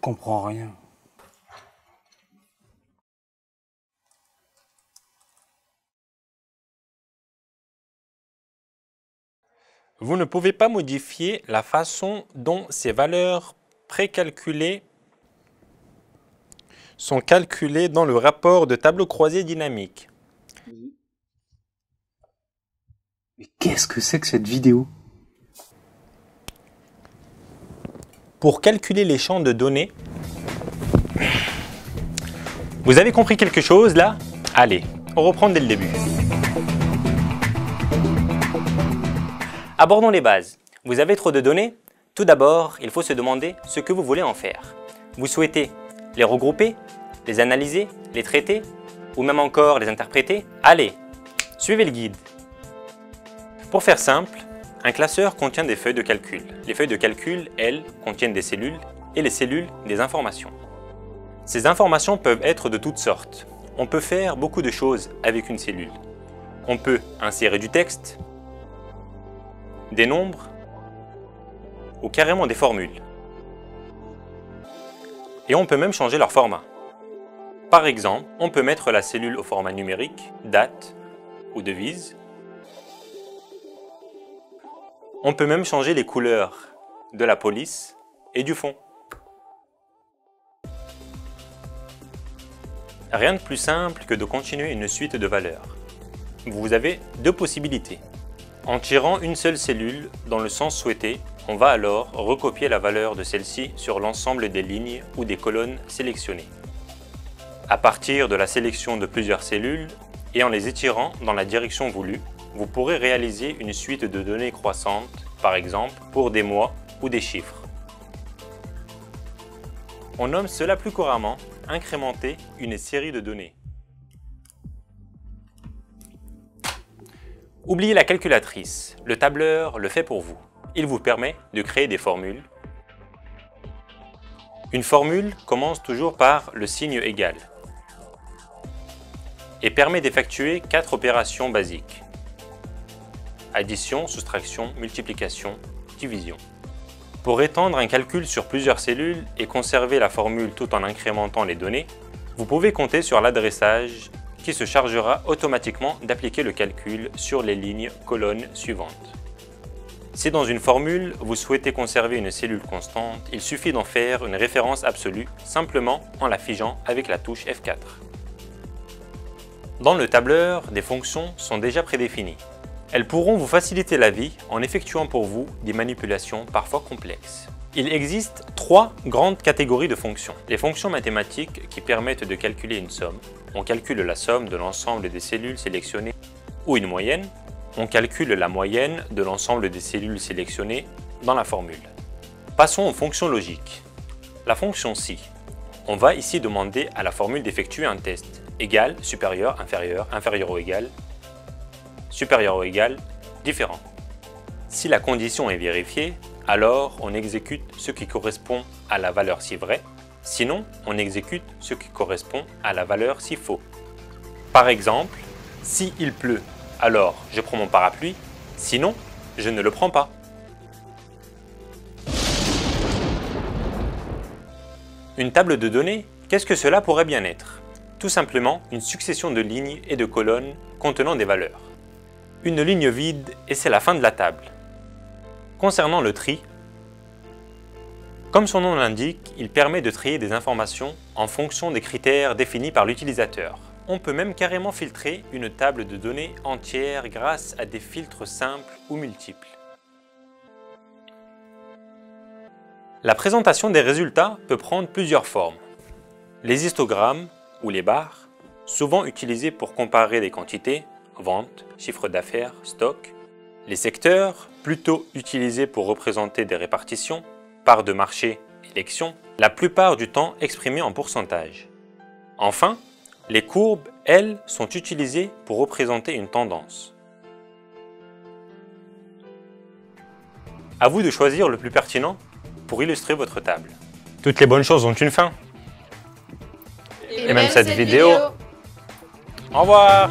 comprends rien. Vous ne pouvez pas modifier la façon dont ces valeurs précalculées sont calculées dans le rapport de tableau croisé dynamique. Mais qu'est-ce que c'est que cette vidéo? Pour calculer les champs de données, vous avez compris quelque chose là? Allez, on reprend dès le début. Abordons les bases. Vous avez trop de données? Tout d'abord, il faut se demander ce que vous voulez en faire. Vous souhaitez les regrouper, les analyser, les traiter, ou même encore les interpréter? Allez, suivez le guide. Pour faire simple, un classeur contient des feuilles de calcul. Les feuilles de calcul, elles, contiennent des cellules et les cellules des informations. Ces informations peuvent être de toutes sortes. On peut faire beaucoup de choses avec une cellule. On peut insérer du texte, des nombres ou carrément des formules. Et on peut même changer leur format. Par exemple, on peut mettre la cellule au format numérique, date ou devise. On peut même changer les couleurs de la police et du fond. Rien de plus simple que de continuer une suite de valeurs. Vous avez deux possibilités. En tirant une seule cellule dans le sens souhaité, on va alors recopier la valeur de celle-ci sur l'ensemble des lignes ou des colonnes sélectionnées. À partir de la sélection de plusieurs cellules et en les étirant dans la direction voulue, vous pourrez réaliser une suite de données croissantes, par exemple pour des mois ou des chiffres. On nomme cela plus couramment incrémenter une série de données. Oubliez la calculatrice, le tableur le fait pour vous. Il vous permet de créer des formules. Une formule commence toujours par le signe égal et permet d'effectuer 4 opérations basiques. Addition, soustraction, multiplication, division. Pour étendre un calcul sur plusieurs cellules et conserver la formule tout en incrémentant les données, vous pouvez compter sur l'adressage qui se chargera automatiquement d'appliquer le calcul sur les lignes colonnes suivantes. Si dans une formule, vous souhaitez conserver une cellule constante, il suffit d'en faire une référence absolue simplement en la figeant avec la touche F4. Dans le tableur, des fonctions sont déjà prédéfinies. Elles pourront vous faciliter la vie en effectuant pour vous des manipulations parfois complexes. Il existe 3 grandes catégories de fonctions. Les fonctions mathématiques qui permettent de calculer une somme. On calcule la somme de l'ensemble des cellules sélectionnées ou une moyenne. On calcule la moyenne de l'ensemble des cellules sélectionnées dans la formule. Passons aux fonctions logiques. La fonction si. On va ici demander à la formule d'effectuer un test. Égal, supérieur, inférieur, inférieur ou égal, supérieur ou égal, différent. Si la condition est vérifiée, alors on exécute ce qui correspond à la valeur si vrai, sinon on exécute ce qui correspond à la valeur si faux. Par exemple, si il pleut, alors je prends mon parapluie, sinon je ne le prends pas. Une table de données, qu'est-ce que cela pourrait bien être? Tout simplement une succession de lignes et de colonnes contenant des valeurs. Une ligne vide et c'est la fin de la table. Concernant le tri, comme son nom l'indique, il permet de trier des informations en fonction des critères définis par l'utilisateur. On peut même carrément filtrer une table de données entière grâce à des filtres simples ou multiples. La présentation des résultats peut prendre plusieurs formes. Les histogrammes ou les barres, souvent utilisés pour comparer des quantités, vente, chiffre d'affaires, stock. Les secteurs, plutôt utilisés pour représenter des répartitions, parts de marché, élections, la plupart du temps exprimés en pourcentage. Enfin, les courbes, elles, sont utilisées pour représenter une tendance. À vous de choisir le plus pertinent pour illustrer votre table. Toutes les bonnes choses ont une fin. Et même cette vidéo. Au revoir.